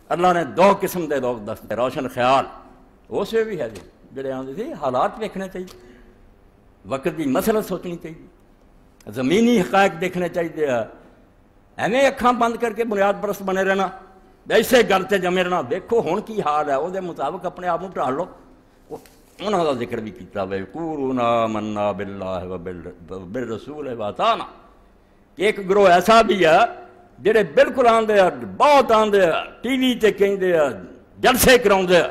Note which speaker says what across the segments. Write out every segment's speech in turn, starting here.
Speaker 1: اللہ نے دو قسم دے لوگ دستے، روشن خیال اس وی بھی ہے جی جڑے آندے سی حالات ویکھنے چاہیے، وقت دی مسئلہ سوچنی چاہیے، زمینی حقائق دیکھنے چاہیے، ایویں اکھاں بند کر کے بنیاد پرست بنے رہنا، ایسے گل تے جمے رہنا، دیکھو ہن کی حال ہے وہ دے مطابق اپنے آپ کو ڈھال لو۔ انہوں کا ذکر بھی کیتا وے قولوا آمنا باللہ وبالرسول واطعنا، ایک گروہ ایسا بھی ہے جڑے بالکل آندے بہت آندے ٹی وی تے کہندے جلسے کراؤندے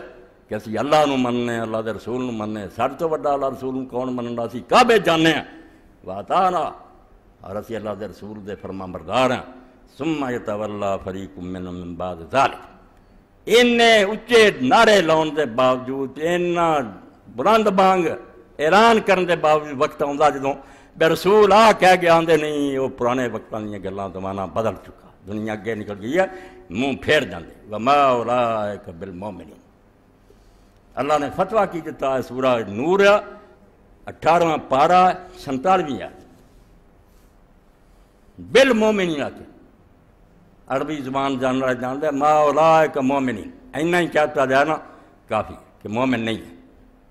Speaker 1: کہ اسی اللہ نو مننے، اللہ دے رسول نو مننے، ساڈے تو وڈا اللہ رسول نو کون مننا، اسی کعبے جانے ہیں واطعنا، اور اسی اللہ دے رسول دے فرمان بردار ہیں۔ ثم یتولی فریق منہم من بعد ذلک، انہیں اچے نعرے لاؤن دے باوجود، انہاں بلند بانگ اعلان کرن دے باوجود وقت آندا جدوں بے رسول آ کہہ کے آندے نہیں وہ پرانے وقتاں دیاں گلاں زمانہ بدل چکا، دنیا اگے نکل گئی ہے، منہ پھیر جاندے وما اولئک بالمؤمنین۔ اللہ نے فتویٰ کی دیتا ہے سورہ نور 18واں پارہ 47ویں آیت، بالمؤمنین آتے عربی زبان جان رہا جانتے ہیں ما اولئک مومنین، اینا ہی کہتا جائے نا کافی کہ مومن نہیں ہے،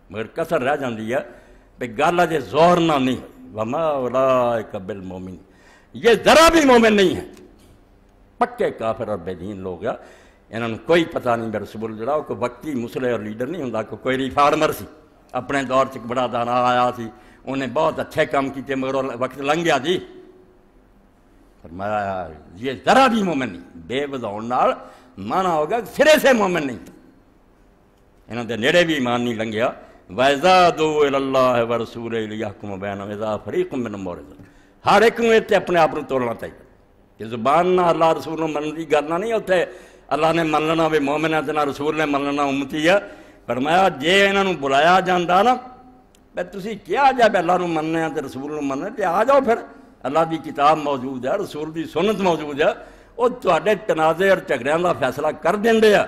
Speaker 1: مگر کسر رہ جاندی ہے بے گالا جے زور نہ نہیں ہے، وما اولئک بالمؤمنین، یہ ذرا بھی مومن نہیں ہے، پکے کافر اور بے دین لوگ ہیں، انہوں نے کوئی پتہ نہیں بے رسول جڑا کوئی وقتی مسلح اور لیڈر نہیں ہوندا، کوئی ریفارمر سی اپنے دور چ بڑا دانا آیا سی، انہیں بہت اچھے کام کیتے مگر وقت لنگ گیا جی، فرمایا یہ ذرا بھی مومن نہیں، بے وضاؤن نال مانا ہوگا سرے سے مومن نہیں، انہوں نے نیڑے بھی ایمان نہیں لنگیا۔ وَإِذَا دُعُوا إِلَى اللَّهِ وَرَسُولِهِ لِيَحْكُمَ بَيْنَهُمْ إِذَا فَرِيقٌ مِّنْهُم مُعْرِضُونَ، ہر ایک نو اتنے اپنے آپ کو تولنا چاہیے کہ زبان نہ اللہ رسول نے منن دی گل نہیں، اتنے اللہ نے من لینا بھی مومن ہے تے نہ رسول نے من لینا امتی ہے۔ فرمایا جے انہاں نو بلایا جاندا نا بے تسی کیا جا بے اللہ نو مننے تے رسول نو مننے تے آ جاؤ، پھر اللہ دی کتاب موجود ہے، رسول دی سنت موجود ہے، وہ تواڈے تنازع اور جھگڑیاں دا فیصلہ کر دیندے ہیں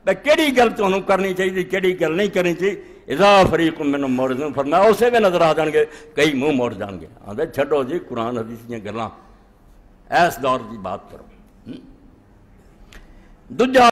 Speaker 1: بے کیڑی گل تانوں کرنی چاہیے کیڑی گل نہیں کرنی چاہیے۔ اذا فریق منہم معرضون، فرمایا اسے بھی نظر آ جان گے، کئی منہ موڑ جان گے، آندے چھڈو جی قرآن حدیث دیاں گلاں، ایس دور دی بات کرو۔ دوجا